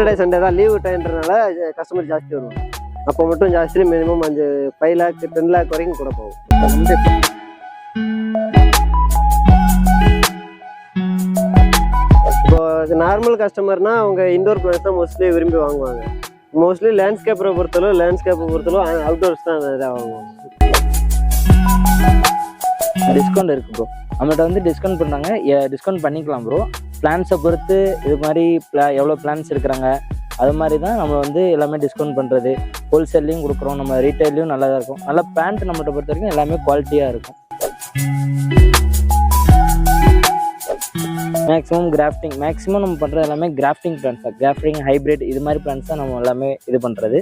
Saturday Sunday தான் leave டைம்ன்றனால customer ஜாஸ்தி வருவாங்க. அப்போ மட்டும் ஜாஸ்தி மினிமம் 5 lakh 10 lakh வரைக்கும் கூட போகும். இப்போ நார்மல் கஸ்டமர்னா அவங்க இண்டோர் பிளான்ஸ் தான் மோஸ்ட்லி விரும்பி வாங்குவாங்க. மோஸ்ட்லி லேண்ட்ஸ்கேப்பை பொறுத்தளவு அவுட்டோர்ஸ் தான் நிறையா வாங்குவாங்க. டிஸ்கவுண்ட் இருக்குது ப்ரோ. நம்மகிட்ட வந்து டிஸ்கவுண்ட் பண்ணாங்க, டிஸ்கவுண்ட் பண்ணிக்கலாம் ப்ரோ. பிளான்ஸை பொறுத்து இது மாதிரி எவ்வளோ பிளான்ஸ் இருக்கிறாங்க அது மாதிரி தான் நம்ம வந்து எல்லாமே டிஸ்கவுண்ட் பண்ணுறது. ஹோல்சேல்லையும் கொடுக்குறோம், நம்ம ரீட்டைல்லையும் நல்லா தான் இருக்கும். நல்லா பேண்ட் நம்மகிட்ட பொறுத்த வரைக்கும் எல்லாமே குவாலிட்டியாக இருக்கும். மேக்ஸிமம் நம்ம பண்ணுறது எல்லாமே கிராஃப்டிங் பிளான்ஸ் தான். கிராஃப்டிங் ஹைப்ரிட் இது மாதிரி பிளான்ஸ் தான் நம்ம எல்லாமே இது பண்ணுறது.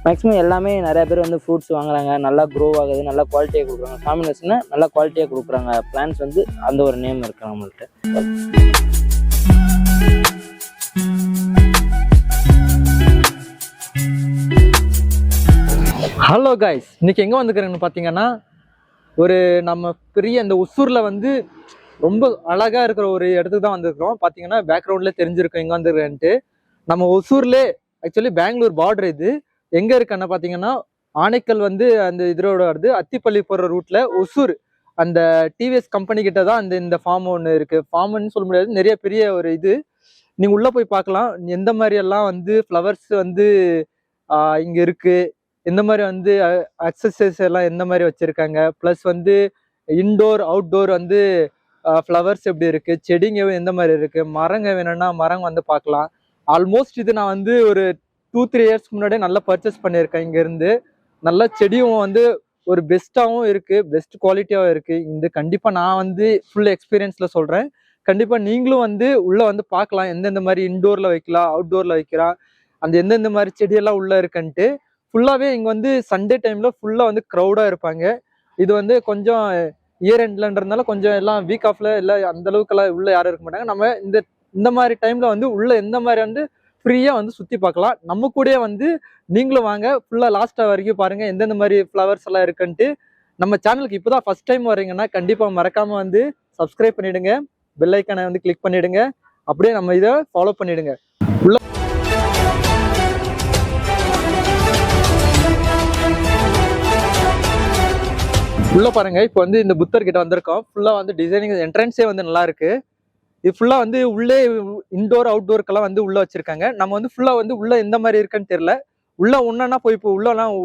மேக்ஸிமம் எல்லாமே நிறையா பேர் வந்து ஃப்ரூட்ஸ் வாங்குறாங்க, நல்லா க்ரோ ஆகுது, நல்லா குவாலிட்டியாக கொடுக்குறாங்க. காம்பினேஷனை நல்லா குவாலிட்டியாக கொடுக்குறாங்க பிளான்ஸ் வந்து அந்த ஒரு நேம் இருக்குது நம்மள்கிட்ட. ஹலோ காய்ஸ், இன்னைக்கு எங்கே வந்துக்கிறேன்னு பார்த்தீங்கன்னா ஒரு நம்ம பெரிய இந்த ஒசூரில் வந்து ரொம்ப அழகாக இருக்கிற ஒரு இடத்துக்கு தான் வந்திருக்கிறோம். பார்த்தீங்கன்னா பேக்ரவுண்டில் தெரிஞ்சிருக்கோம் எங்கே வந்துருக்கேன்ட்டு. நம்ம ஒசூர்லேயே ஆக்சுவலி பெங்களூர் பார்டர் இது. எங்கே இருக்குன்னு பார்த்தீங்கன்னா ஆனைக்கல் வந்து அந்த இதோட வருது. அத்திப்பள்ளி போகிற ரூட்டில் ஒசூர் அந்த டிவிஎஸ் கம்பெனி கிட்ட தான் இந்த ஃபார்ம் ஒன்று இருக்குது. ஃபார்ம்னு சொல்ல முடியாது, நிறைய பெரிய ஒரு இது. நீங்கள் உள்ளே போய் பார்க்கலாம் எந்த மாதிரி எல்லாம் வந்து ஃப்ளவர்ஸ் வந்து இங்கே இருக்குது, எந்த மாதிரி வந்து அக்சசரிஸ் எல்லாம் எந்த மாதிரி வச்சுருக்காங்க, ப்ளஸ் வந்து இன்டோர் அவுட்டோர் வந்து ஃப்ளவர்ஸ் எப்படி இருக்குது, செடிங்க எந்த மாதிரி இருக்குது, மரங்க வேணும்னா மரம் வந்து பார்க்கலாம். ஆல்மோஸ்ட் இது நான் வந்து ஒரு 2-3 இயர்ஸ்க்கு முன்னாடியே நல்லா பர்ச்சேஸ் பண்ணியிருக்கேன். இங்கேருந்து நல்ல செடியும் வந்து ஒரு பெஸ்ட்டாகவும் இருக்குது, பெஸ்ட் குவாலிட்டியாகவும் இருக்குது. இந்த கண்டிப்பாக நான் வந்து ஃபுல் எக்ஸ்பீரியன்ஸில் சொல்கிறேன். கண்டிப்பாக நீங்களும் வந்து உள்ளே வந்து பார்க்கலாம் எந்தெந்த மாதிரி இன்டோரில் வைக்கலாம், அவுட்டோரில் வைக்கலாம், அந்த எந்தெந்த மாதிரி செடியெல்லாம் உள்ளே இருக்குன்ட்டு. ஃபுல்லாகவே இங்கே வந்து சண்டே டைமில் ஃபுல்லாக வந்து க்ரௌடாக இருப்பாங்க. இது வந்து கொஞ்சம் இயர் எண்ட்லன்றதுனால கொஞ்சம் எல்லாம் வீக் ஆஃப்ல இல்லை அந்த அளவுக்குலாம் உள்ளே யாரும் இருக்க மாட்டாங்க. நம்ம இந்த மாதிரி டைமில் வந்து உள்ளே எந்த மாதிரி வந்து ஃப்ரீயாக வந்து சுற்றி பார்க்கலாம். நம்ம கூட வந்து நீங்களும் வாங்க, ஃபுல்லாக லாஸ்ட்டாக வரைக்கும் பாருங்கள் எந்தெந்த மாதிரி ஃப்ளவர்ஸ் எல்லாம் இருக்குன்ட்டு. நம்ம சேனலுக்கு இப்போ தான் ஃபஸ்ட் டைம் வரீங்கன்னா கண்டிப்பாக மறக்காமல் வந்து சப்ஸ்கிரைப் பண்ணிவிடுங்க, பெல் ஐக்கானை வந்து கிளிக் பண்ணிவிடுங்க, அப்படியே நம்ம இதை ஃபாலோ பண்ணிவிடுங்க. உள்ள பாருங்க, இப்போ வந்து இந்த புத்தர் கிட்ட வந்திருக்கோம். ஃபுல்லா வந்து டிசைனிங் என்ட்ரன்ஸே வந்து நல்லா இருக்கு. இது ஃபுல்லா வந்து உள்ளே இன்டோர் அவுட்டோருக்கெல்லாம் வந்து உள்ள வச்சிருக்காங்க. நம்ம வந்து ஃபுல்லா வந்து உள்ள எந்த மாதிரி இருக்குன்னு தெரியல. உள்ள ஒன்னா போய் இப்போ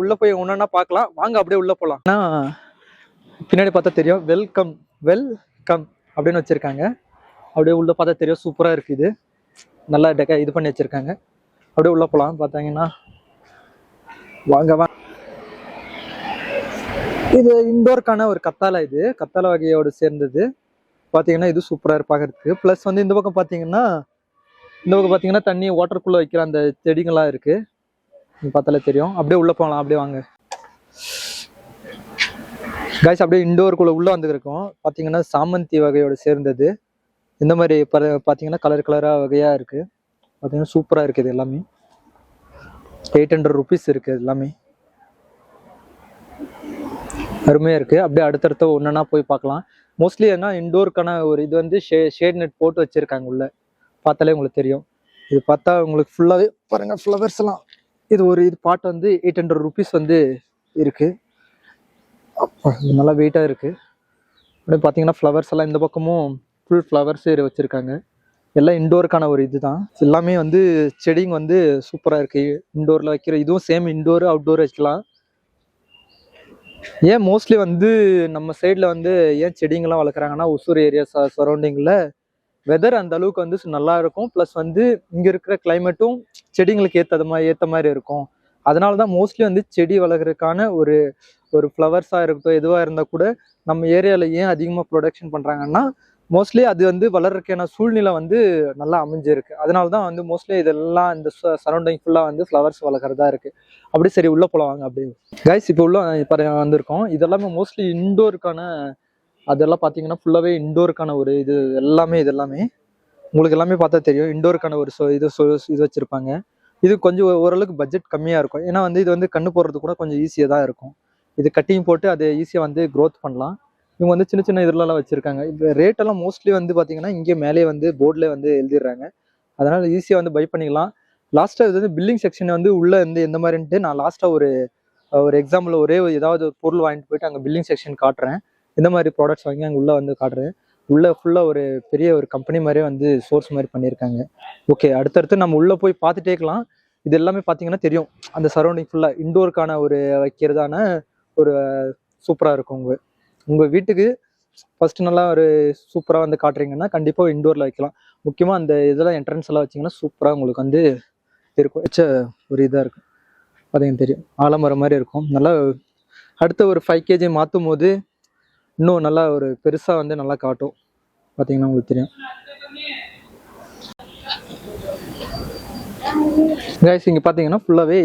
உள்ள போய் ஒன்னா பார்க்கலாம். வாங்க அப்படியே உள்ள போலாம். பின்னாடி பார்த்தா தெரியும் வெல்கம் அப்படின்னு வச்சிருக்காங்க. அப்படியே உள்ள பார்த்தா தெரியும், சூப்பரா இருக்கு. இது நல்லா இது பண்ணி வச்சிருக்காங்க. அப்படியே உள்ள போலாம். பார்த்தாங்கன்னா வாங்க. இது இண்டோருக்கான ஒரு கத்தாழை. இது கத்தாழை வகையோடு சேர்ந்தது. பார்த்தீங்கன்னா இது சூப்பராக பார்க்கறதுக்கு. ப்ளஸ் வந்து இந்த பக்கம் பார்த்தீங்கன்னா தண்ணி வாட்டருக்குள்ளே வைக்கிற அந்த செடிங்களாம் இருக்குது. பார்த்தாலே தெரியும். அப்படியே உள்ளே போகலாம். அப்படியே வாங்க காய்ஸ். அப்படியே இண்டோருக்குள்ளே உள்ளே வந்துருக்கோம். பார்த்தீங்கன்னா சாமந்தி வகையோடு சேர்ந்தது. இந்த மாதிரி பார்த்தீங்கன்னா கலராக வகையாக இருக்குது. பார்த்தீங்கன்னா சூப்பராக இருக்குது. எல்லாமே 800 rupees இருக்குது. எல்லாமே அருமையாக இருக்குது. அப்படியே அடுத்தடுத்த ஒன்றுனா போய் பார்க்கலாம். மோஸ்ட்லி என்ன இண்டோருக்கான ஒரு இது வந்து ஷேட் நெட் போட்டு வச்சுருக்காங்க. உள்ள பார்த்தாலே உங்களுக்கு தெரியும். இது பார்த்தா உங்களுக்கு ஃபுல்லாகவே பாருங்கள் ஃப்ளவர்ஸ் எல்லாம். இது பாட்டு வந்து 800 rupees வந்து இருக்குது. நல்லா வெயிட்டாக இருக்குது. அப்படியே பார்த்தீங்கன்னா ஃப்ளவர்ஸ் எல்லாம் இந்த பக்கமும் ஃபுல் ஃப்ளவர்ஸ் வச்சுருக்காங்க. எல்லாம் இண்டோருக்கான ஒரு இது தான். எல்லாமே வந்து செடிங்க வந்து சூப்பராக இருக்குது. இண்டோரில் வைக்கிற இதுவும் சேம் இண்டோரு அவுட்டோர் வச்சுக்கலாம். ஏன் மோஸ்ட்லி வந்து நம்ம சைடில் வந்து ஏன் செடிங்கெல்லாம் வளர்க்குறாங்கன்னா ஒசூர் ஏரியா சரௌண்டிங்கில் வெதர் அந்த அளவுக்கு வந்து நல்லா இருக்கும். ப்ளஸ் வந்து இங்கே இருக்கிற கிளைமேட்டும் செடிங்களுக்கு ஏற்ற மாதிரி இருக்கும். அதனால தான் மோஸ்ட்லி வந்து செடி வளர்க்குறதுக்கான ஒரு ஃப்ளவர்ஸாக இருக்கட்டும் எதுவாக இருந்தால் கூட நம்ம ஏரியாவில் ஏன் அதிகமாக ப்ரொடக்ஷன் பண்ணுறாங்கன்னா மோஸ்ட்லி அது வந்து வளர்றதுக்கான சூழ்நிலை வந்து நல்லா அமைஞ்சிருக்கு. அதனால தான் வந்து மோஸ்ட்லி இதெல்லாம் இந்த சரௌண்டிங் ஃபுல்லாக வந்து ஃப்ளவர்ஸ் வளர்க்குறதா இருக்குது. அப்படி சரி உள்ளே போகலாம் வாங்க. அப்படியே கைஸ் இப்போ உள்ள வந்திருக்கோம். இதெல்லாமே மோஸ்ட்லி இண்டோருக்கான அதெல்லாம் பார்த்தீங்கன்னா ஃபுல்லாகவே இண்டோருக்கான ஒரு இதெல்லாமே உங்களுக்கு எல்லாமே பார்த்தா தெரியும். இண்டோருக்கான ஒரு இது வச்சுருப்பாங்க. இது கொஞ்சம் ஓரளவுக்கு பட்ஜெட் கம்மியாக இருக்கும். ஏன்னா வந்து இது வந்து கண்ணு போடுறது கூட கொஞ்சம் ஈஸியாக தான் இருக்கும். இது கட்டிங் போட்டு அது ஈஸியாக வந்து க்ரோத் பண்ணலாம். இவங்க வந்து சின்ன சின்ன இதெல்லாம் வச்சுருக்காங்க. இப்போ ரேட்டெல்லாம் மோஸ்ட்லி வந்து பார்த்தீங்கன்னா இங்கே மேலே வந்து போர்டில் வந்து எழுதிடுறாங்க. அதனால் ஈஸியாக வந்து பை பண்ணிக்கலாம். லாஸ்ட்டாக இது வந்து பில்லிங் செக்ஷன் வந்து உள்ளே இருந்து எந்த மாதிரின்ட்டு நான் லாஸ்ட்டாக ஒரு எக்ஸாம்பிள் ஏதாவது ஒரு பொருள் வாங்கிட்டு போயிட்டு அங்கே பில்லிங் செக்ஷன் காட்டுறேன். இந்த மாதிரி ப்ராடக்ட்ஸ் வாங்கி அங்கே உள்ளே வந்து காட்டுறேன். உள்ளே ஃபுல்லாக ஒரு பெரிய ஒரு கம்பெனி மாதிரியே வந்து சோர்ஸ் மாதிரி பண்ணியிருக்காங்க. ஓகே, அடுத்தடுத்து நம்ம உள்ளே போய் பார்த்துட்டே இருக்கலாம். இது எல்லாமே பார்த்தீங்கன்னா தெரியும், அந்த சரௌண்டிங் ஃபுல்லாக இண்டோருக்கான ஒரு வைக்கிறதான ஒரு சூப்பராக இருக்கும். உங்கள் வீட்டுக்கு ஃபர்ஸ்ட் நல்லா ஒரு சூப்பராக வந்து காட்டுறீங்கன்னா கண்டிப்பாக இண்டோரில் வைக்கலாம். முக்கியமாக அந்த இதெல்லாம் என்ட்ரன்ஸ் எல்லாம் வச்சிங்கன்னா சூப்பராக உங்களுக்கு வந்து இருக்கும். வச்ச ஒரு இதாக இருக்கும், பார்த்தீங்கன்னா தெரியும், ஆலமரம் மாதிரி இருக்கும். நல்லா அடுத்த ஒரு 5 kg மாற்றும் போது இன்னும் நல்லா ஒரு பெருசாக வந்து நல்லா காட்டும். பார்த்தீங்கன்னா உங்களுக்கு தெரியும். கைஸ் இங்கே பார்த்தீங்கன்னா ஃபுல்லாகவே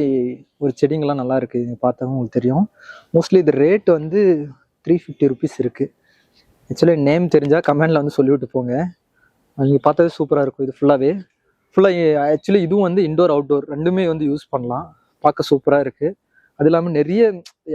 ஒரு செடிங்கெல்லாம் நல்லா இருக்குது. இங்கே பார்த்தாலும் உங்களுக்கு தெரியும். மோஸ்ட்லி இது ரேட் வந்து 350 rupees இருக்குது. ஆக்சுவலி நேம் தெரிஞ்சால் கமெண்டில் வந்து சொல்லிவிட்டு போங்க. நீங்கள் பார்த்தது சூப்பராக இருக்கும். இது ஃபுல்லாக ஆக்சுவலி இதுவும் வந்து இண்டோர் அவுட்டோர் ரெண்டுமே வந்து யூஸ் பண்ணலாம். பார்க்க சூப்பராக இருக்குது. அது இல்லாமல் நிறைய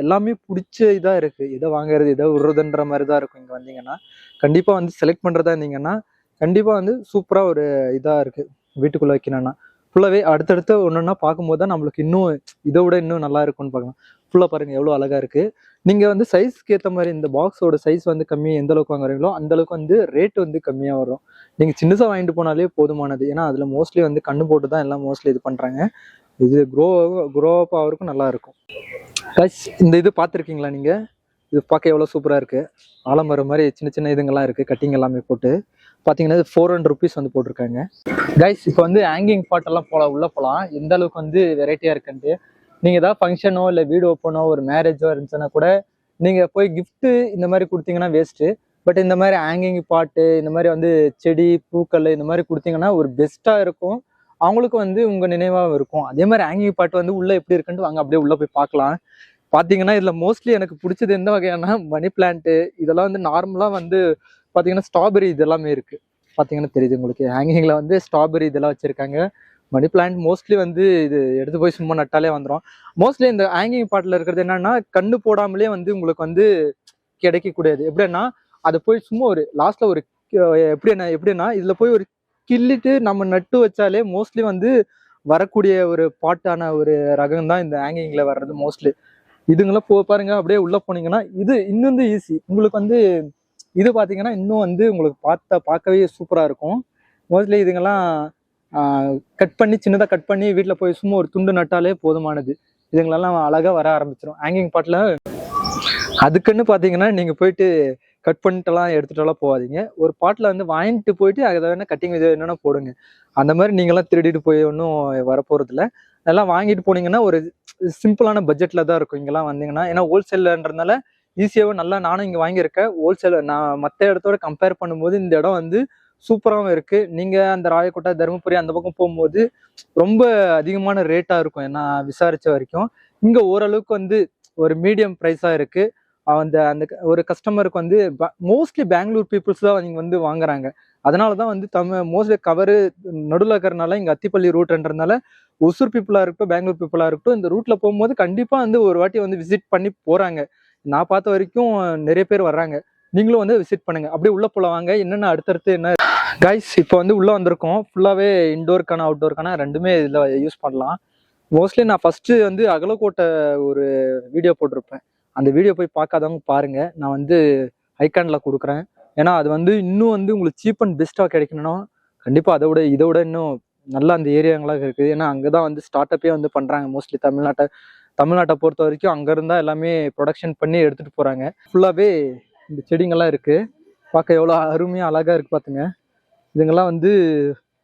எல்லாமே பிடிச்ச இதாக இருக்குது. இதை வாங்குறது இதை விடுறதுன்ற மாதிரி தான் இருக்கும். இங்கே வந்தீங்கன்னா கண்டிப்பாக வந்து செலக்ட் பண்ணுறதா இருந்தீங்கன்னா கண்டிப்பாக வந்து சூப்பராக ஒரு இதாக இருக்குது. வீட்டுக்குள்ளே வைக்கணும்னா ஃபுல்லாகவே அடுத்தடுத்து ஒன்றுன்னா பார்க்கும்போது தான் நம்மளுக்கு இன்னும் இதை விட இன்னும் நல்லா இருக்கும்னு பார்க்கலாம். ஃபுல்லாக பாருங்கள் எவ்வளோ அழகாக இருக்குது. நீங்கள் வந்து சைஸ்க்கு ஏற்ற மாதிரி இந்த பாக்ஸோட சைஸ் வந்து கம்மி எந்த அளவுக்கு வாங்குறீங்களோ அந்த அளவுக்கு வந்து ரேட் வந்து கம்மியாக வரும். நீங்கள் சின்னதாக வாங்கிட்டு போனாலே போதுமானது. ஏன்னா அதில் மோஸ்ட்லி வந்து கண்ணு போட்டு தான் எல்லாம் மோஸ்ட்லி இது பண்ணுறாங்க. இது க்ரோ அப் ஆகிறதுக்கும் நல்லா இருக்கும். கைஸ் இந்த இது பார்த்துருக்கீங்களா நீங்கள்? இது பார்க்க எவ்வளோ சூப்பராக இருக்குது. ஆலமரம் மாதிரி சின்ன சின்ன இதுங்கெல்லாம் இருக்குது, கட்டிங் எல்லாமே போட்டு. பார்த்தீங்கன்னா இது 400 rupees வந்து போட்டிருக்காங்க. கைஸ் இப்போ வந்து ஹேங்கிங் பாட்டெல்லாம் உள்ளே போகலாம். எந்த அளவுக்கு வந்து வெரைட்டியாக இருக்குன்ட்டு. நீங்கள் ஏதாவது ஃபங்க்ஷனோ இல்லை வீடு ஓப்பனோ ஒரு மேரேஜோ இருந்துச்சுன்னா கூட நீங்கள் போய் கிஃப்ட்டு இந்த மாதிரி கொடுத்தீங்கன்னா வேஸ்ட்டு. பட் இந்த மாதிரி ஹேங்கிங் பாட்டு, இந்த மாதிரி வந்து செடி பூக்கள் இந்த மாதிரி கொடுத்தீங்கன்னா ஒரு பெஸ்ட்டாக இருக்கும். அவங்களுக்கு வந்து உங்கள் நினைவாக இருக்கும். அதே மாதிரி ஹேங்கிங் பாட்டு வந்து உள்ளே எப்படி இருக்குன்ட்டு வாங்க அப்படியே உள்ளே போய் பார்க்கலாம். பார்த்தீங்கன்னா இதில் மோஸ்ட்லி எனக்கு பிடிச்சது எந்த வகையான மணி பிளான்ட்டு இதெல்லாம் வந்து நார்மலாக வந்து பார்த்தீங்கன்னா ஸ்ட்ராபெரி இதெல்லாமே இருக்குது. பார்த்தீங்கன்னா தெரியுது உங்களுக்கு, ஹேங்கிங்கில் வந்து ஸ்ட்ராபெரி இதெல்லாம் வச்சுருக்காங்க. மணி பிளான்ட் மோஸ்ட்லி வந்து இது எடுத்து போய் சும்மா நட்டாலே வந்துடும். மோஸ்ட்லி இந்த ஹேங்கிங் பாட்டில் இருக்கிறது என்னன்னா கண்ணு போடாமலே வந்து உங்களுக்கு வந்து கிடைக்கக்கூடியது. எப்படின்னா அதை போய் சும்மா ஒரு லாஸ்ட்டில் ஒரு எப்படின்னா இதில் போய் ஒரு கிள்ளிட்டு நம்ம நட்டு வச்சாலே மோஸ்ட்லி வந்து வரக்கூடிய ஒரு பாட்டான ஒரு ரகம் தான் இந்த ஹேங்கிங்கில் வர்றது மோஸ்ட்லி. இதுங்களாம் பாருங்க அப்படியே உள்ளே போனீங்கன்னா இது இன்னும் வந்து ஈஸி. உங்களுக்கு வந்து இது பார்த்தீங்கன்னா இன்னும் வந்து உங்களுக்கு பார்க்கவே சூப்பராக இருக்கும். மோஸ்ட்லி இதுங்கெல்லாம் சின்னதாக கட் பண்ணி வீட்டில் போய் சும்மா ஒரு துண்டு நட்டாலே போதுமானது. இதுங்களெல்லாம் அழகாக வர ஆரம்பிச்சிடும் ஹேங்கிங் பாட்டில். அதுக்குன்னு பார்த்தீங்கன்னா நீங்கள் போயிட்டு கட் பண்ணிட்டுலாம் எடுத்துகிட்டலாம் போகாதீங்க. ஒரு பாட்டில் வந்து வாங்கிட்டு போயிட்டு அதை வேணால் கட்டிங் இது என்னென்னா போடுங்க. அந்த மாதிரி நீங்களாம் திருடிட்டு போய் ஒன்றும் வரப்போகிறதில்ல. அதெல்லாம் வாங்கிட்டு போனீங்கன்னா ஒரு சிம்பிளான பட்ஜெட்டில் தான் இருக்கும் இங்கெல்லாம் வந்தீங்கன்னா. ஏன்னா ஹோல்சேல்ன்றதுனால ஈஸியாகவே நல்லா நானும் இங்கே வாங்கியிருக்கேன். ஹோல்சேல் நான் மற்ற இடத்தோட கம்பேர் பண்ணும்போது இந்த இடம் வந்து சூப்பராகவும் இருக்குது. நீங்கள் அந்த ராயக்கோட்டை தருமபுரி அந்த பக்கம் போகும்போது ரொம்ப அதிகமான ரேட்டாக இருக்கும். நான் விசாரித்த வரைக்கும் இங்கே ஓரளவுக்கு வந்து ஒரு மீடியம் ப்ரைஸாக இருக்குது. அந்த ஒரு கஸ்டமருக்கு வந்து மோஸ்ட்லி பெங்களூர் பீப்புள்ஸ் தான் இங்கே வந்து வாங்குறாங்க. அதனால தான் வந்து மோஸ்ட்லி கவரு நடுவில் இருக்கிறனால இங்கே அத்திப்பள்ளி ரூட்ன்றதுனால ஒசூர் பீப்புளாக இருக்கட்டும் பெங்களூர் பீப்புளாக இருக்கட்டும் இந்த ரூட்டில் போகும்போது கண்டிப்பாக வந்து ஒரு வாட்டி வந்து விசிட் பண்ணி போகிறாங்க. நான் பார்த்த வரைக்கும் நிறைய பேர் வர்றாங்க. நீங்களும் வந்து விசிட் பண்ணுங்க. அப்படியே உள்ள போல வாங்க. என்னென்ன அடுத்தடுத்து என்ன கைஸ் இப்போ வந்து உள்ளே வந்திருக்கோம். ஃபுல்லாகவே இன்டோருக்கான அவுட்டோருக்கான ரெண்டுமே இதில் யூஸ் பண்ணலாம். மோஸ்ட்லி நான் ஃபஸ்ட்டு வந்து அகலக்கோட்டை ஒரு வீடியோ போட்டிருப்பேன். அந்த வீடியோ போய் பார்க்காதவங்க பாருங்க. நான் வந்து ஐகானில் கொடுக்குறேன். ஏன்னா அது வந்து இன்னும் வந்து உங்களுக்கு சீப் அண்ட் பெஸ்ட்டாக கிடைக்கணும்னா கண்டிப்பாக இதை விட இன்னும் நல்லா அந்த ஏரியாங்களாக இருக்குது. ஏன்னா அங்கே தான் வந்து ஸ்டார்ட் அப்பே வந்து பண்ணுறாங்க. மோஸ்ட்லி தமிழ்நாட்டை பொறுத்த வரைக்கும் அங்கே இருந்தால் எல்லாமே ப்ரொடக்ஷன் பண்ணி எடுத்துகிட்டு போகிறாங்க. ஃபுல்லாகவே இந்த செடிங்கெல்லாம் இருக்குது. பார்க்க எவ்வளோ அருமையாக அழகாக இருக்குது பார்த்துங்க. இதுங்கெல்லாம் வந்து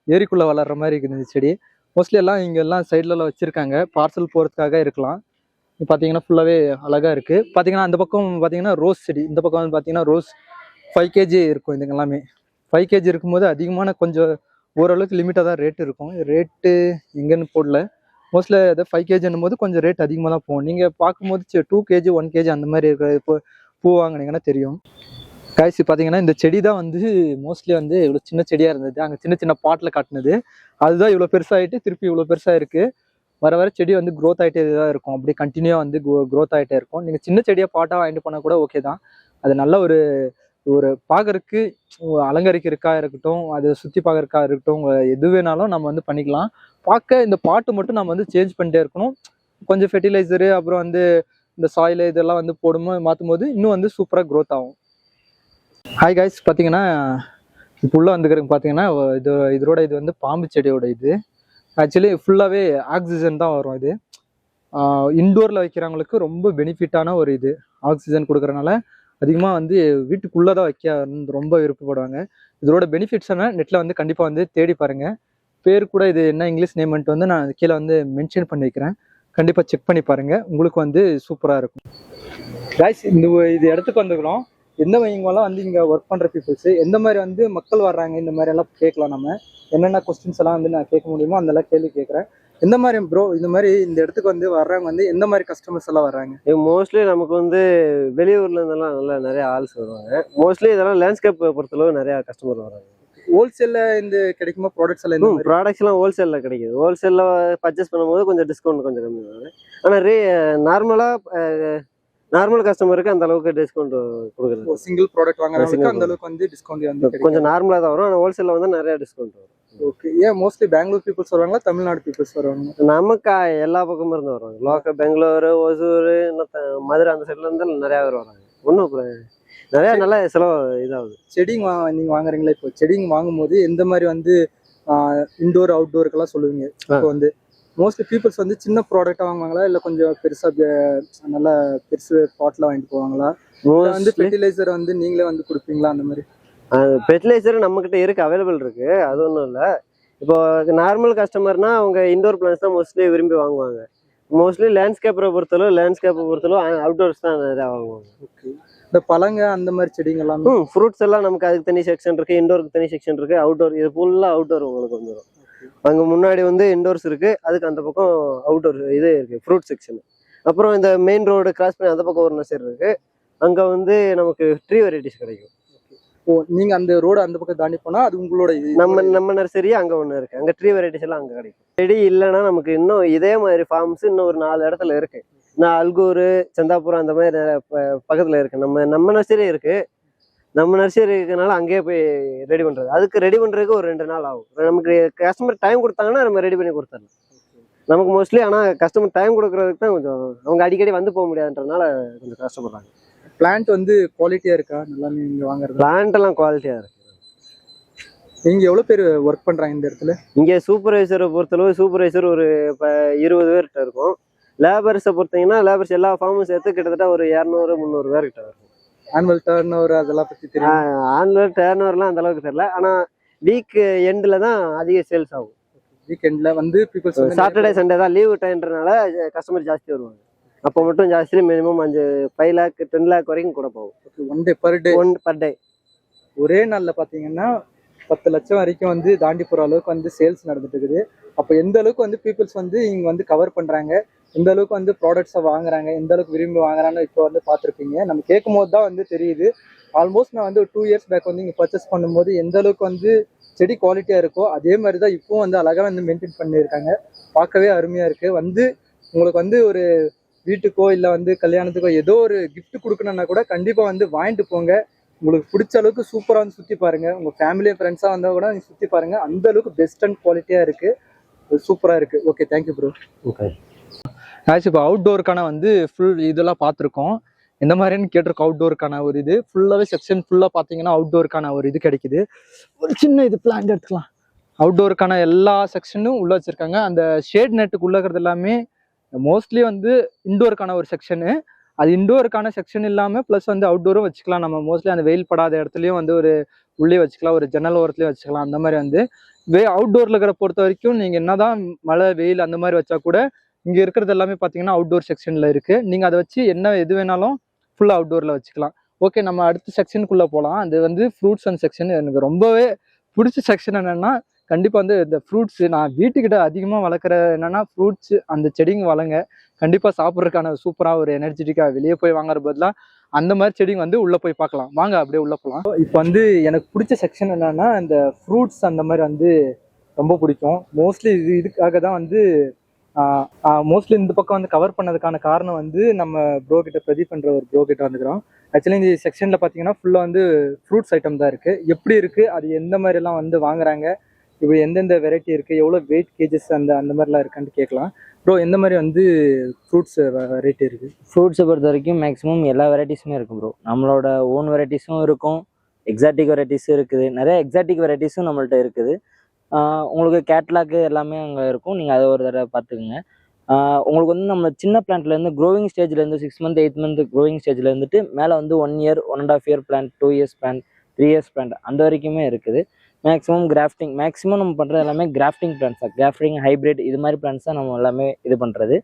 ஏரிக்குள்ளே வளர்கிற மாதிரி இருக்குது இந்த செடி. மோஸ்ட்லி எல்லாம் இங்கெல்லாம் சைட்லலாம் வச்சுருக்காங்க. பார்சல் போகிறதுக்காக இருக்கலாம். பார்த்தீங்கன்னா ஃபுல்லாகவே அழகாக இருக்குது. பார்த்தீங்கன்னா அந்த பக்கம் பார்த்தீங்கன்னா ரோஸ் செடி, இந்த பக்கம் வந்து பார்த்தீங்கன்னா ரோஸ் 5 kg இருக்கும். இதுங்க எல்லாமே 5 kg இருக்கும்போது அதிகமான கொஞ்சம் ஓரளவுக்கு லிமிட்டாக தான் ரேட்டு இருக்கும். ரேட்டு எங்கேன்னு போடல. மோஸ்ட்லி அதை 5 kg போது கொஞ்சம் ரேட் அதிகமாக தான் போகும். நீங்கள் பார்க்கும்போது 2 kg 1 kg அந்த மாதிரி இருக்கிற இப்போ பூ வாங்கினீங்கன்னா தெரியும். காய்ச்சி பார்த்தீங்கன்னா இந்த செடி தான் வந்து மோஸ்ட்லி வந்து இவ்வளோ சின்ன செடியாக இருந்தது. அங்கே சின்ன சின்ன பாட்டில் காட்டினது அதுதான் இவ்வளோ பெருசாகிட்டு திருப்பி இவ்வளோ பெருசாக இருக்குது. வர செடி வந்து க்ரோத் ஆகிட்டே தான் இருக்கும். அப்படி கண்டினியூவாக வந்து க்ரோத் ஆகிட்டே இருக்கும். நீங்கள் சின்ன செடியாக பாட்டாக வாங்கிட்டு போனால் கூட ஓகே தான். அது நல்ல ஒரு ஒரு பார்க்கறதுக்கு அலங்கரிக்கிறதுக்கா இருக்கட்டும், அதை சுற்றி பார்க்கறதுக்கா இருக்கட்டும், எது வேணாலும் நம்ம வந்து பண்ணிக்கலாம். பார்க்க இந்த பாட்டு மட்டும் நம்ம வந்து சேஞ்ச் பண்ணிட்டே இருக்கணும். கொஞ்சம் ஃபெர்டிலைசரு அப்புறம் வந்து இந்த சாயில் இதெல்லாம் வந்து மாற்றும் போது இன்னும் வந்து சூப்பராக க்ரோத் ஆகும். ஹாய் கைஸ், பார்த்தீங்கன்னா இப்போ உள்ள வந்துக்கிறதுக்கு பார்த்தீங்கன்னா இது வந்து பாம்பு செடியோட இது ஆக்சுவலி ஃபுல்லாகவே ஆக்சிஜன் தான் வரும். இது இன்டோரில் வைக்கிறவங்களுக்கு ரொம்ப பெனிஃபிட்டான ஒரு இது. ஆக்சிஜன் கொடுக்குறனால அதிகமாக வந்து வீட்டுக்குள்ளே தான் வைக்க ரொம்ப விருப்பப்படுவாங்க. இதோட பெனிஃபிட்ஸ் என்ன நெட்டில் வந்து கண்டிப்பாக வந்து தேடி பாருங்கள். பேர் கூட இது என்ன இங்கிலீஷ் நேம்ன்ட்டு வந்து நான் கீழே வந்து மென்ஷன் பண்ணி வைக்கிறேன். கண்டிப்பாக செக் பண்ணி பாருங்கள், உங்களுக்கு வந்து சூப்பராக இருக்கும். கைஸ், இது இடத்துக்கு வந்துக்கிறோம். இவங்கெல்லாம் வந்து இங்கே ஒர்க் பண்ணுற பீப்புள்ஸு எந்த மாதிரி வந்து மக்கள் வர்றாங்க, இந்த மாதிரி எல்லாம் கேட்கலாம். நம்ம என்னென்ன கொஸ்டின்ஸ் எல்லாம் வந்து நான் கேட்க முடியுமோ அதெல்லாம் கேள்வி கேட்குறேன். எந்த மாதிரி ப்ரோ இந்த மாதிரி இந்த இடத்துக்கு வந்து வர்றவங்க வந்து எந்த மாதிரி கஸ்டமர்ஸ் எல்லாம் வர்றாங்க? மோஸ்ட்லி நமக்கு வந்து வெளியூர்ல இருந்தெல்லாம் நல்லா நிறைய ஆள்ஸ் வருவாங்க. மோஸ்ட்லி இதெல்லாம் லேண்ட்ஸ்கேப் பொறுத்தளவு நிறைய கஸ்டமர் வராங்க. ஹோல்சேல்ல இந்த கிடைக்குமா ப்ராடக்ட்ஸ் எல்லாம்? ப்ராடக்ட்ஸ் எல்லாம் ஹோல்சேல்ல கிடைக்குது. ஹோல்சேல்ல பர்ச்சேஸ் பண்ணும்போது கொஞ்சம் டிஸ்கவுண்ட் கொஞ்சம் கம்மி ஆகும். ஆனால் நார்மல் கஸ்டமருக்கு அந்த அளவுக்கு டிஸ்கவுண்ட் கொடுக்குறது. சிங்கிள் ப்ராடக்ட் வாங்குறவங்களுக்கு அந்த அளவுக்கு வந்து டிஸ்கவுண்ட் வந்து கொஞ்சம் நார்மலா தான் வரும். ஆனால் ஹோல்சேல்ல வந்து நிறைய டிஸ்கவுண்ட் வரும். ஓகே. ஏன் மோஸ்ட்லி பெங்களூர் பீப்புள்ஸ் வருவாங்களா, தமிழ்நாடு பீப்புள்ஸ் வருவாங்க? நமக்கு எல்லா பக்கமும் இருந்து வருவாங்க. லோக்கல் பெங்களூரு, ஒசூர், மதுரை அந்த சைட்ல இருந்து நிறைய பேர் வராங்க. ஒன்றும் நிறைய நல்ல செலவு இதாகுது. செடிங் நீங்க வாங்குறீங்களா? இப்போ செடிங் வாங்கும்போது எந்த மாதிரி வந்து இன்டோர் அவுட்டோருக்கெல்லாம் சொல்லுவீங்க? இப்போ வந்து மோஸ்ட்லி பீப்புள்ஸ் வந்து சின்ன ப்ராடக்டா வாங்குவாங்களா, இல்லை கொஞ்சம் பெருசா நல்லா பெருசு பாட்டில் வாங்கிட்டு போவாங்களா? வந்து ஃபெர்டிலைசர் வந்து நீங்களே வந்து கொடுப்பீங்களா? அந்த மாதிரி ஃபெர்டிலைசர் நம்மகிட்ட இருக்கு, அவைலபிள் இருக்கு. அது ஒன்றும் இல்லை. இப்போ நார்மல் கஸ்டமர்னா அவங்க இண்டோர் பிளான்ஸ் தான் மோஸ்ட்லி விரும்பி வாங்குவாங்க. மோஸ்ட்லி லேண்ட்ஸ்கேப்பை பொறுத்தளவு அவுட்டோர்ஸ் தான் நிறையா வாங்குவாங்க. ஓகே. இந்த பழங்க அந்த மாதிரி செடிங்க எல்லாம், ஃப்ரூட்ஸ் எல்லாம் நமக்கு அதுக்கு தனி செக்ஷன் இருக்கு, இண்டோருக்கு தனி செக்ஷன் இருக்கு. அவுட்டோர் இது ஃபுல்லாக அவுட்டோர் உங்களுக்கு வந்துடும். அங்க முன்னாடி வந்து இண்டோர்ஸ் இருக்கு, அதுக்கு அந்த பக்கம் அவுட்டோர் இது இருக்கு, ஃப்ரூட் செக்ஷன். அப்புறம் இந்த மெயின் ரோடு கிராஸ் பண்ணி அந்த பக்கம் ஒரு நர்சரி இருக்கு, அங்க வந்து நமக்கு ட்ரீ வெரைட்டிஸ் கிடைக்கும். ஓ, நீங்க அந்த ரோடு அந்த பக்கம் தாண்டி போனா அது உங்களோட நம்ம நர்சரி அங்க ஒண்ணு இருக்கு, அங்க ட்ரீ வெரைட்டிஸ் எல்லாம் அங்க கிடைக்கும். செடி இல்லைன்னா நமக்கு இன்னும் இதே மாதிரி ஃபார்ம்ஸ் இன்னும் ஒரு 4 இடத்துல இருக்கு. நான் அல்கூர், செந்தாபுரம் அந்த மாதிரி பக்கத்துல இருக்கு. நம்ம நர்சரி இருக்கு. நம்ம நர்சரி இருக்கனால அங்கேயே போய் ரெடி பண்றது. அதுக்கு ரெடி பண்றதுக்கு ஒரு 2 நாள் ஆகும். நமக்கு கஸ்டமர் டைம் கொடுத்தாங்கன்னா நம்ம ரெடி பண்ணி கொடுத்துடலாம் நமக்கு மோஸ்ட்லி. ஆனால் கஸ்டமர் டைம் கொடுக்கறதுக்கு தான் கொஞ்சம் அவங்க அடிக்கடி வந்து போக முடியாதுன்றதுனால கொஞ்சம் கஷ்டப்படுறாங்க. பிளான்ட் வந்து குவாலிட்டியா இருக்கா? நல்லா நீங்க வாங்குறது பிளான்ட் எல்லாம் குவாலிட்டியா இருக்கு. நீங்க எவ்வளவு பேர் ஒர்க் பண்றாங்க இந்த இடத்துல? இங்க சூப்பர்வைசரை பொறுத்தளவு சூப்பர்வைசர் ஒரு 20 பேர்கிட்ட இருக்கும். லேபர்ஸை பொறுத்தீங்கன்னா லேபர்ஸ் எல்லா ஃபார்மும் சேர்த்து கிட்டத்தட்ட ஒரு 200-300 பேர்கிட்ட இருக்கும். ஆனுவல் டர்ன் ஓவர் அதெல்லாம் பத்தி தெரியும்? ஆனுவல் டர்ன் ஓவர்லாம் அந்த அளவுக்கு தெரியல. ஆனா வீக் எண்ட்ல தான் அதிக சேல்ஸ் ஆகும். வீக் எண்ட்ல வந்து பீப்புள்ஸ் சாட்டர்டே சண்டே தான் லீவு டைம்ன்றனால கஸ்டமர் ஜாஸ்தி வருவாங்க. அப்போ மட்டும் ஜாஸ்தி, மினிமம் 5 lakh 10 lakh வரைக்கும் கூட போகும். One day per day. ஒரே நாள்ல பாத்தீங்கன்னா 10 லட்சம் வரைக்கும் வந்து தாண்டி போற அளவுக்கு வந்து சேல்ஸ் நடந்துட்டு இருக்குது. அப்போ எந்த அளவுக்கு வந்து பீப்புள்ஸ் வந்து இங்க வந்து கவர் பண்றாங்க, எந்த அளவுக்கு வந்து ப்ராடக்ட்ஸை வாங்குறாங்க, எந்த அளவுக்கு விரும்பி வாங்குறாங்கன்னு இப்போ வந்து பார்த்துருப்பீங்க. நம்ம கேட்கும் போது தான் வந்து தெரியுது. ஆல்மோஸ்ட் நான் வந்து ஒரு 2 years பேக் வந்து இங்கே பர்ச்சேஸ் பண்ணும்போது எந்த அளவுக்கு வந்து செடி குவாலிட்டியாக இருக்கோ அதே மாதிரி தான் இப்போவும் வந்து அழகாக வந்து மெயின்டைன் பண்ணியிருக்காங்க. பார்க்கவே அருமையாக இருக்குது. வந்து உங்களுக்கு வந்து ஒரு வீட்டுக்கோ இல்லை வந்து கல்யாணத்துக்கோ ஏதோ ஒரு கிஃப்ட் கொடுக்கணுன்னா கூட கண்டிப்பாக வந்து வாங்கிட்டு போங்க. உங்களுக்கு பிடிச்ச அளவுக்கு சூப்பராக வந்து சுற்றி பாருங்கள். உங்கள் ஃபேமிலி ஃப்ரெண்ட்ஸாக வந்தால் கூட நீங்கள் சுற்றி பாருங்கள். அந்த அளவுக்கு பெஸ்ட் அண்ட் குவாலிட்டியாக இருக்குது, சூப்பராக இருக்குது. Okay, thank you bro. Okay. Actually இப்போ அவுட்டோருக்கான வந்து ஃபுல் இதெல்லாம் பார்த்துருக்கோம். எந்த மாதிரின்னு கேட்டிருக்கோம். அவுட்டோருக்கான ஒரு இது ஃபுல்லாகவே செக்ஷன் ஃபுல்லாக பார்த்தீங்கன்னா அவுட்டோருக்கான ஒரு இது கிடைக்குது. ஒரு சின்ன இது பிளான்ட் எடுத்துக்கலாம். அவுட்டோருக்கான எல்லா செக்ஷனும் உள்ளே வச்சுருக்காங்க. அந்த ஷேட் நெட்டுக்கு உள்ளது எல்லாமே மோஸ்ட்லி வந்து இண்டோருக்கான ஒரு செக்ஷனு. அது இண்டோருக்கான செக்ஷன் இல்லாமல் ப்ளஸ் வந்து அவுட்டோரும் வச்சுக்கலாம். நம்ம மோஸ்ட்லி அந்த வெயில் படாத இடத்துலையும் வந்து ஒரு உள்ளே வச்சுக்கலாம், ஒரு ஜன்னல் ஓரத்துலேயும் வச்சுக்கலாம். அந்த மாதிரி வந்து அவுட்டோரில் இருக்கிற பொறுத்த வரைக்கும் நீங்கள் என்னதான் மழை வெயில் அந்த மாதிரி வச்சா கூட இங்கே இருக்கிறது எல்லாமே பார்த்தீங்கன்னா அவுட்டோர் செக்ஷனில் இருக்குது. நீங்கள் அதை வச்சு எது வேணாலும் ஃபுல்லாக அவுட்டோரில் வச்சுக்கலாம். ஓகே, நம்ம அடுத்த செக்ஷனுக்குள்ளே போகலாம். அது வந்து ஃப்ரூட்ஸ் அண்ட் செக்ஷன். எனக்கு ரொம்பவே பிடிச்ச செக்ஷன் என்னென்னா கண்டிப்பாக வந்து இந்த ஃப்ரூட்ஸு. நான் வீட்டுக்கிட்ட அதிகமாக வளர்க்குற என்னென்னா ஃப்ரூட்ஸு, அந்த செடிங்க வளங்க கண்டிப்பாக சாப்பிட்றதுக்கான சூப்பராக ஒரு எனர்ஜெட்டிக்காக வெளியே போய் வாங்குற பதிலாக அந்த மாதிரி செடிங்க வந்து உள்ளே போய் பார்க்கலாம். வாங்க அப்படியே உள்ளே போகலாம். இப்போ வந்து எனக்கு பிடிச்ச செக்ஷன் என்னென்னா இந்த ஃப்ரூட்ஸ் அந்த மாதிரி வந்து ரொம்ப பிடிக்கும். மோஸ்ட்லி இதுக்காக தான் வந்து மோஸ்ட்லி இந்த பக்கம் வந்து கவர் பண்ணதுக்கான காரணம் வந்து நம்ம ப்ரோ கிட்ட பிரதீப் பண்ற ஒரு ப்ரோ கிட்ட வந்துக்கிறோம். ஆக்சுவலி இந்த செக்ஷன்ல பாத்தீங்கன்னா ஃபுல்லா வந்து ஃப்ரூட்ஸ் ஐட்டம் தான் இருக்கு. எப்படி இருக்கு, அது எந்த மாதிரி எல்லாம் வந்து வாங்குறாங்க, இப்போ எந்தெந்த வெரைட்டி இருக்கு, எவ்வளவு வெயிட் கேஜஸ் அந்த மாதிரிலாம் இருக்கான்னு கேட்கலாம். ப்ரோ எந்த மாதிரி வந்து ஃப்ரூட்ஸ் வெரைட்டி இருக்கு? ஃப்ரூட்ஸை பொறுத்த வரைக்கும் மேக்ஸிமம் எல்லா வெரைட்டிஸுமே இருக்கும் ப்ரோ. நம்மளோட ஓன் வெரைட்டிஸும் இருக்கும், எக்ஸாட்டிக் வெரைட்டிஸும் இருக்குது. நிறைய எக்ஸாட்டிக் வெரைட்டிஸும் நம்மள்ட்ட இருக்குது. உங்களுக்கு கேட்லாக்கு எல்லாமே அங்கே இருக்கும். நீங்கள் அதை ஒரு தடவை பார்த்துக்குங்க. உங்களுக்கு வந்து நம்ம சின்ன பிளான்ட்லேருந்து க்ரோவிங் ஸ்டேஜ்லேருந்து 6 மந்த் 8 மந்த் க்ரோவிங் ஸ்டேஜில் இருந்துட்டு மேலே வந்து 1 year 1.5 year plant, 2 years plant, 3 years plant அந்த வரைக்குமே இருக்குது. மேக்ஸிமம் கிராஃப்டிங், மேக்ஸிமம் நம்ம பண்ணுறது எல்லாமே கிராஃப்டிங் பிளான்ஸ் தான். கிராஃப்டிங், ஹைப்ரிட் இது மாதிரி பிளான்ஸ் தான் நம்ம எல்லாமே இது பண்ணுறது.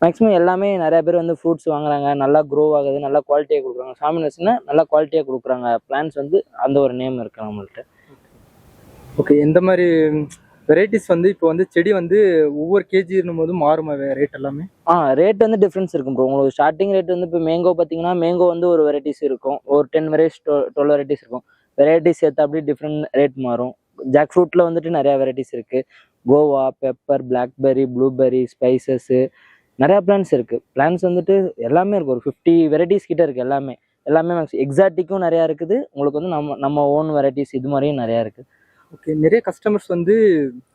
மேக்ஸிமம் எல்லாமே நிறைய பேர் வந்து ஃப்ரூட்ஸ் வாங்குறாங்க, நல்லா க்ரோ ஆகுது, நல்லா குவாலிட்டியாக கொடுக்குறாங்க. சாமினஸ்னா நல்லா குவாலிட்டியாக கொடுக்குறாங்க பிளான்ஸ் வந்து, அந்த ஒரு நேம் இருக்குது நம்மள்ட்ட. ஓகே, எந்த மாதிரி வெரைட்டிஸ் வந்து இப்போ வந்து செடி வந்து ஒவ்வொரு கேஜின்னும் போது மாறுமா ரேட் எல்லாமே? ரேட் வந்து டிஃப்ரென்ஸ் இருக்கும் ப்ரோ. உங்களுக்கு ஸ்டார்டிங் ரேட் வந்து இப்போ மேங்கோ பார்த்தீங்கன்னா மேங்கோ வந்து ஒரு வெரைட்டிஸ் இருக்கும், ஒரு 10 வெரைட்டிஸ் 12 வெரைட்டிஸ் இருக்கும். வெரைட்டிஸ் சேர்த்து அப்படி டிஃப்ரெண்ட் ரேட் மாறும். ஜாக் ஃப்ரூட்டில் வந்துட்டு நிறையா வெரைட்டிஸ் இருக்குது. Goa, pepper, blackberry, blueberry, spices நிறையா பிளான்ஸ் இருக்குது. பிளான்ஸ் வந்துட்டு எல்லாமே இருக்குது. ஒரு 50 வெரைட்டிஸ் கிட்ட இருக்குது. எல்லாமே மேக்ஸிமம் எக்ஸாட்டிக்கும் நிறையா இருக்குது. உங்களுக்கு வந்து நம்ம ஓன் வெரைட்டிஸ் இது மாதிரியும் நிறையா இருக்குது. ஓகே, நிறைய கஸ்டமர்ஸ் வந்து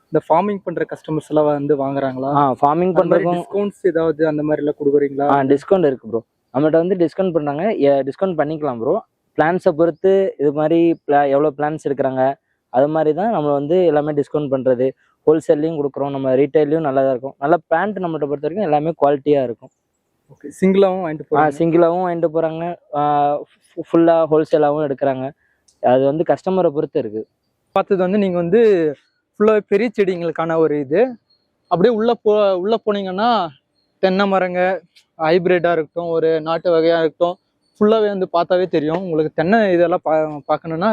இந்த ஃபார்மிங் பண்ற கஸ்டமர்ஸ் எல்லாம் வந்து வாங்குறாங்களா? ஃபார்மிங் பண்றதுக்கு டிஸ்கவுண்ட்ஸ் ஏதாவது அந்த மாதிரி எல்லாம் கொடுக்குறீங்களா? டிஸ்கவுண்ட் இருக்கு ப்ரோ. நம்மகிட்ட வந்து டிஸ்கவுண்ட் பண்றாங்க, டிஸ்கவுண்ட் பண்ணிக்கலாம் ப்ரோ. பிளான்ஸை பொறுத்து இது மாதிரி எவ்வளோ பிளான்ஸ் எடுக்கிறாங்க அது மாதிரி தான் நம்ம வந்து எல்லாமே டிஸ்கவுண்ட் பண்றது. ஹோல்சேல்லையும் கொடுக்குறோம், நம்ம ரீட்டைல்லையும் நல்லா தான் இருக்கும். நல்ல பிளான்ட் நம்மகிட்ட பொறுத்த வரைக்கும் எல்லாமே குவாலிட்டியா இருக்கும். ஓகே, சிங்கிளாவும் வாங்கிட்டு போறாங்க, சிங்கிளாவும் வாங்கிட்டு போறாங்க, ஃபுல்லா ஹோல்சேலாகவும் எடுக்கிறாங்க. அது வந்து கஸ்டமரை பொறுத்து இருக்கு. பார்த்தது வந்து நீங்கள் வந்து ஃபுல்லாக பெரிய செடிங்களுக்கான ஒரு இது. அப்படியே உள்ளே போனீங்கன்னா தென்னை மரங்க ஹைப்ரிட்டாக இருக்கட்டும், ஒரு நாட்டு வகையாக இருக்கட்டும், ஃபுல்லாகவே வந்து பார்த்தாவே தெரியும் உங்களுக்கு. தென்னை இதெல்லாம் பார்க்கணுன்னா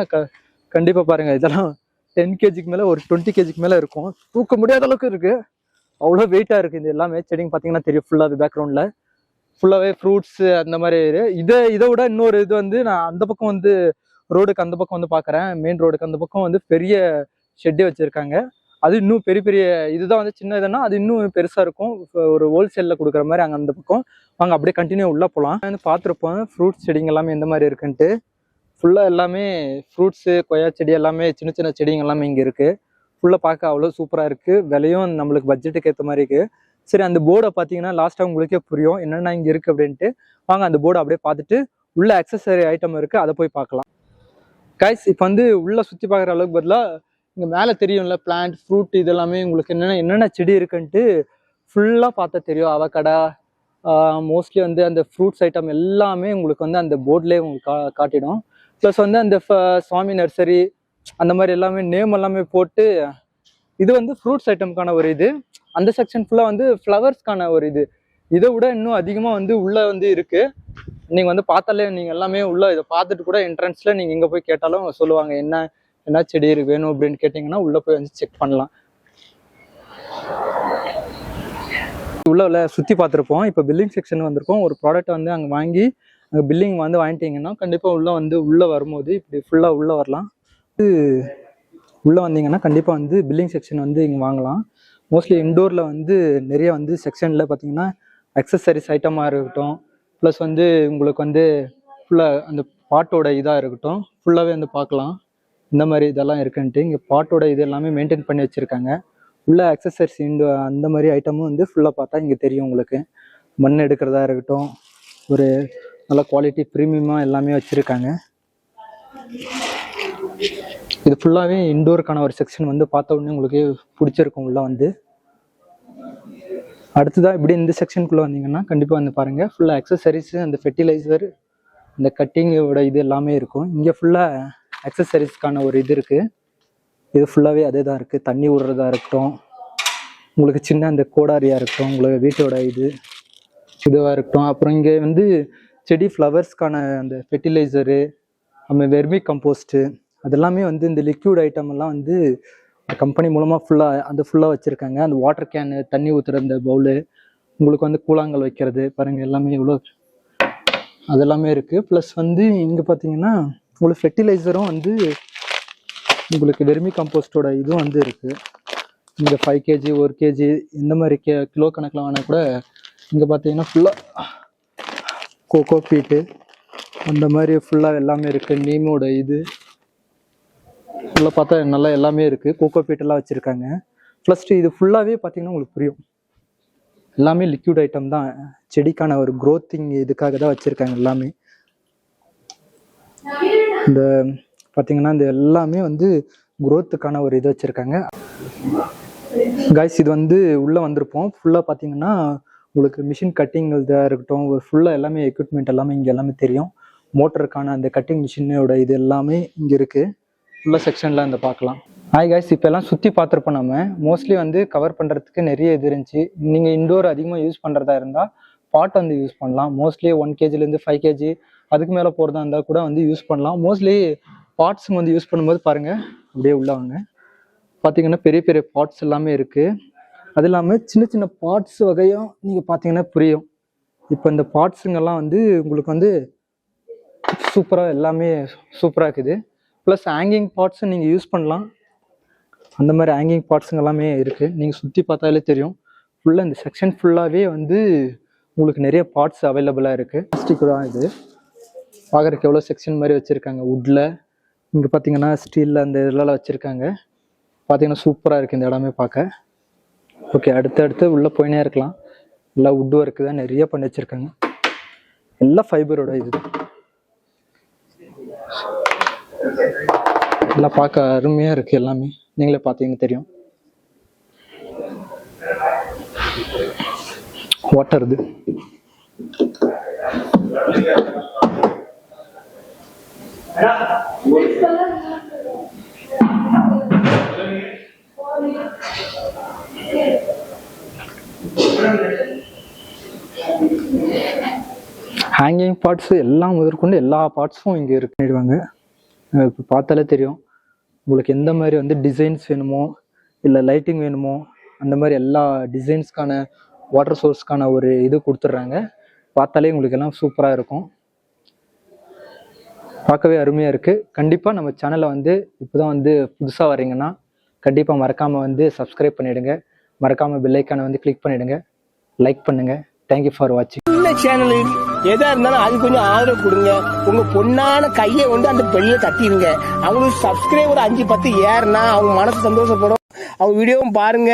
கண்டிப்பாக பாருங்கள். இதெல்லாம் 10 கேஜிக்கு மேலே, ஒரு 20 கேஜிக்கு மேலே இருக்கும். தூக்க முடியாத அளவுக்கு இருக்குது, அவ்வளோ வெயிட்டாக இருக்குது. இது எல்லாமே செடிங்க பார்த்தீங்கன்னா தெரியும். ஃபுல்லாக பேக்ரவுண்டில் ஃபுல்லாகவே ஃப்ரூட்ஸு அந்த மாதிரி. இதை விட இன்னொரு இது வந்து நான் அந்த பக்கம் வந்து ரோடுக்கு அந்த பக்கம் வந்து பார்க்குறேன். மெயின் ரோடுக்கு அந்த பக்கம் வந்து பெரிய ஷெட்டே வச்சுருக்காங்க. அது இன்னும் பெரிய இதுதான் வந்து சின்ன இதுன்னா அது இன்னும் பெருசாக இருக்கும். ஒரு ஹோல்சேலில் கொடுக்குற மாதிரி அங்கே அந்த பக்கம் வாங்க, அப்படியே கண்டினியூ உள்ளே போகலாம். வந்து பார்த்துருப்போம் ஃப்ரூட்ஸ் செடிங்க எல்லாமே எந்த மாதிரி இருக்குன்ட்டு. ஃபுல்லாக எல்லாமே ஃப்ரூட்ஸு, கொய்யா செடி எல்லாமே சின்ன சின்ன செடிங்க எல்லாமே இங்கே இருக்குது. ஃபுல்லாக பார்க்க அவ்வளோ சூப்பராக இருக்குது. விலையும் நம்மளுக்கு பட்ஜெட்டுக்கு ஏற்ற மாதிரி இருக்குது. சரி, அந்த போர்டை பார்த்தீங்கன்னா லாஸ்ட்டாக உங்களுக்கே புரியும் என்னென்ன இங்கே இருக்குது அப்படின்ட்டு. வாங்க அந்த போர்டை அப்படியே பார்த்துட்டு உள்ள அக்சசரி ஐட்டம் இருக்குது, அதை போய் பார்க்கலாம். கைஸ், இப்போ வந்து உள்ளே சுற்றி பார்க்குற அளவுக்கு பதிலாக இங்கே மேலே தெரியும்ல பிளான்ட், ஃப்ரூட் இதெல்லாமே உங்களுக்கு என்னென்ன செடி இருக்குன்ட்டு ஃபுல்லாக பார்த்தா தெரியும். அவக்கடா மோஸ்ட்லி வந்து அந்த ஃப்ரூட்ஸ் ஐட்டம் எல்லாமே உங்களுக்கு வந்து அந்த போர்ட்லேயே உங்களுக்கு காட்டிடும். ப்ளஸ் வந்து அந்த சுவாமி நர்சரி அந்த மாதிரி எல்லாமே நேம் எல்லாமே போட்டு, இது வந்து ஃப்ரூட்ஸ் ஐட்டம்க்கான ஒரு இது. அந்த செக்ஷன் ஃபுல்லாக வந்து ஃப்ளவர்ஸ்க்கான ஒரு இது. இதை விட இன்னும் அதிகமாக வந்து உள்ளே வந்து இருக்குது. நீங்கள் வந்து பார்த்தாலே நீங்கள் எல்லாமே உள்ள இதை பார்த்துட்டு கூட என்ட்ரன்ஸில் நீங்கள் எங்கே போய் கேட்டாலும் சொல்லுவாங்க என்ன செடி வேணும் அப்படின்னு கேட்டிங்கன்னா உள்ளே போய் வந்து செக் பண்ணலாம். உள்ள சுற்றி பார்த்துருப்போம். இப்போ பில்லிங் செக்ஷன் வந்திருக்கோம். ஒரு ப்ராடக்ட் வந்து அங்கே வாங்கி அங்கே பில்லிங் வந்து வாங்கிட்டீங்கன்னா கண்டிப்பாக உள்ளே வரும்போது இப்படி ஃபுல்லாக உள்ளே வரலாம். உள்ளே வந்தீங்கன்னா கண்டிப்பாக வந்து பில்லிங் செக்ஷன் வந்து இங்கே வாங்கலாம். மோஸ்ட்லி இன்டோரில் வந்து நிறைய வந்து செக்ஷனில் பார்த்தீங்கன்னா அக்சசரிஸ் ஐட்டமாக இருக்கட்டும், ப்ளஸ் வந்து உங்களுக்கு வந்து ஃபுல்லாக அந்த பாட்டோட இதாக இருக்கட்டும், ஃபுல்லாகவே வந்து பார்க்கலாம் இந்த மாதிரி இதெல்லாம் இருக்குன்ட்டு. இங்கே பாட்டோட இது எல்லாமே மெயின்டைன் பண்ணி வச்சுருக்காங்க. உள்ள அக்சசரிஸ் அந்த மாதிரி ஐட்டமும் வந்து ஃபுல்லாக பார்த்தா இங்கே தெரியும் உங்களுக்கு. மண் எடுக்கிறதா இருக்கட்டும், ஒரு நல்ல குவாலிட்டி ப்ரீமியமாக எல்லாமே வச்சுருக்காங்க. இது ஃபுல்லாகவே இன்டோருக்கான ஒரு செக்ஷன் வந்து பார்த்த உடனே உங்களுக்கு பிடிச்சிருக்கும். உள்ள வந்து அடுத்ததாக இப்படி இந்த செக்ஷனுக்குள்ளே வந்தீங்கன்னா கண்டிப்பாக வந்து பாருங்கள், ஃபுல்லாக அக்சசரிஸு, அந்த ஃபெர்டிலைசர், இந்த கட்டிங்கோட இது எல்லாமே இருக்கும். இங்கே ஃபுல்லாக அக்சசரிஸ்க்கான ஒரு இது இருக்குது. இது ஃபுல்லாகவே அதே தான் இருக்குது. தண்ணி விடுறதா இருக்கட்டும், உங்களுக்கு சின்ன அந்த கோடாரியாக இருக்கட்டும், உங்களுக்கு வீட்டோட இதுவாக இருக்கட்டும். அப்புறம் இங்கே வந்து செடி ஃப்ளவர்ஸ்க்கான அந்த ஃபெர்டிலைசரு, நம்ம வெர்மி கம்போஸ்ட்டு அதெல்லாமே வந்து இந்த லிக்யூட் ஐட்டம் எல்லாம் வந்து கம்பெனி மூலமாக ஃபுல்லாக வச்சுருக்காங்க. அந்த வாட்டர் கேனு, தண்ணி ஊற்றுற அந்த பவுலு, உங்களுக்கு வந்து கூழாங்கல் வைக்கிறது பாருங்கள், எல்லாமே இவ்வளோ அதெல்லாமே இருக்குது. ப்ளஸ் வந்து இங்கே பார்த்தீங்கன்னா உங்களுக்கு ஃபெர்டிலைசரும் வந்து உங்களுக்கு வெர்மி கம்போஸ்டோட இதுவும் வந்து இருக்குது. இங்கே 5 kg 1 kg இந்த மாதிரி கிலோ கணக்கில் வேணால் கூட இங்கே பார்த்தீங்கன்னா ஃபுல்லாக கோகோ பீட்டு அந்த மாதிரி ஃபுல்லாக எல்லாமே இருக்குது. நீமோட இது ஃபுல்லாக பார்த்தா நல்லா எல்லாமே இருக்குது. கோகோ பீட்டெல்லாம் வச்சுருக்காங்க. ப்ளஸ் இது ஃபுல்லாகவே பார்த்தீங்கன்னா உங்களுக்கு புரியும், எல்லாமே லிக்விட் ஐட்டம் தான். செடிக்கான ஒரு க்ரோத்திங் இதுக்காக தான் வச்சுருக்காங்க எல்லாமே. இந்த பார்த்தீங்கன்னா இந்த எல்லாமே வந்து க்ரோத்துக்கான ஒரு இது வச்சுருக்காங்க. கைஸ் இது வந்து உள்ளே வந்திருப்போம். ஃபுல்லாக பார்த்தீங்கன்னா உங்களுக்கு மிஷின் கட்டிங் இதாக இருக்கட்டும், ஒரு ஃபுல்லாக எல்லாமே எக்யூப்மெண்ட் எல்லாமே இங்கே எல்லாமே தெரியும். மோட்டருக்கான அந்த கட்டிங் மிஷினோட இது எல்லாமே இங்கே இருக்குது. ஃபுல்லாக செக்ஷனில் அந்த பார்க்கலாம். ஹாய் கைஸ், இப்போ எல்லாம் சுற்றி பார்த்துருப்போம். நம்ம மோஸ்ட்லி வந்து கவர் பண்ணுறதுக்கு நிறைய இது இருந்துச்சு. நீங்கள் இண்டோர் அதிகமாக யூஸ் பண்ணுறதா இருந்தால் பாட் வந்து யூஸ் பண்ணலாம். மோஸ்ட்லி 1 kgலேருந்து 5 kg அதுக்கு மேலே போகிறதா இருந்தால் கூட வந்து யூஸ் பண்ணலாம். மோஸ்ட்லி பாட்ஸுங்க வந்து யூஸ் பண்ணும்போது பாருங்கள், அப்படியே உள்ளவங்க பார்த்தீங்கன்னா பெரிய பெரிய பாட்ஸ் எல்லாமே இருக்குது. அது இல்லாமல் சின்ன சின்ன பாட்ஸ் வகையும் நீங்கள் பார்த்தீங்கன்னா புரியும். இப்போ இந்த பாட்ஸுங்கெல்லாம் வந்து உங்களுக்கு வந்து சூப்பராக எல்லாமே சூப்பராக இருக்குது. ப்ளஸ் ஹேங்கிங் பாட்ஸும் நீங்கள் யூஸ் பண்ணலாம். அந்த மாதிரி ஹேங்கிங் பாட்ஸுங்க எல்லாமே இருக்குது. நீங்கள் சுற்றி பார்த்தாலே தெரியும். ஃபுல்லாக இந்த செக்ஷன் ஃபுல்லாகவே வந்து உங்களுக்கு நிறைய பார்ட்ஸ் அவைலபிளாக இருக்குது. பிளாஸ்டிக் தான் இது. பார்க்குறதுக்கு எவ்வளோ செக்ஷன் மாதிரி வச்சுருக்காங்க. வுட்டில் இங்கே பார்த்தீங்கன்னா ஸ்டீலில் அந்த இதெல்லாம் வச்சுருக்காங்க. பார்த்தீங்கன்னா சூப்பராக இருக்குது இந்த இடமே பார்க்க. ஓகே, அடுத்து உள்ளே போயினே இருக்கலாம். எல்லாம் வுட் ஒர்க்கு தான் நிறைய பண்ணி வச்சுருக்காங்க. எல்லாம் ஃபைபரோட இது எல்லாம் பார்க்க அருமையாக இருக்குது. எல்லாமே நீங்களே பார்த்தீங்கன்னா தெரியும். வாட்டர் இது ஹேங்கிங் பார்ட்ஸ் எல்லாம் முதற்கொண்டு எல்லா பார்ட்ஸும் இங்கே இருக்குவாங்க. இப்போ பார்த்தாலே தெரியும் உங்களுக்கு எந்த மாதிரி வந்து டிசைன்ஸ் வேணுமோ இல்லை லைட்டிங் வேணுமோ அந்த மாதிரி எல்லா டிசைன்ஸ்க்கான வாட்டர் சோர்ஸ்க்கான ஒரு இது கொடுத்துட்றாங்க. பார்த்தாலே உங்களுக்கு எல்லாம் சூப்பராக இருக்கும். பார்க்கவே அருமையாக இருக்குது. கண்டிப்பாக நம்ம சேனலை வந்து இப்போ தான் வந்து புதுசாக வரீங்கன்னா கண்டிப்பாக மறக்காமல் வந்து சப்ஸ்கிரைப் பண்ணிவிடுங்க. மறக்காமல் பெல் ஐக்கானை வந்து கிளிக் பண்ணிவிடுங்க. லைக் பண்ணுங்கள். தேங்க்யூ ஃபார் வாட்சிங். இந்த சேனலு எதா இருந்தாலும் அது கொஞ்சம் ஆதரவு கொடுங்க. உங்க பொண்ணான கையை வந்து அந்த பெல்ல தட்டிடுங்க. அவங்களுக்கு சப்ஸ்கிரைபர் 5-10 ஏறுனா அவங்க மனசு சந்தோஷப்படும். அவங்க வீடியோவும் பாருங்க.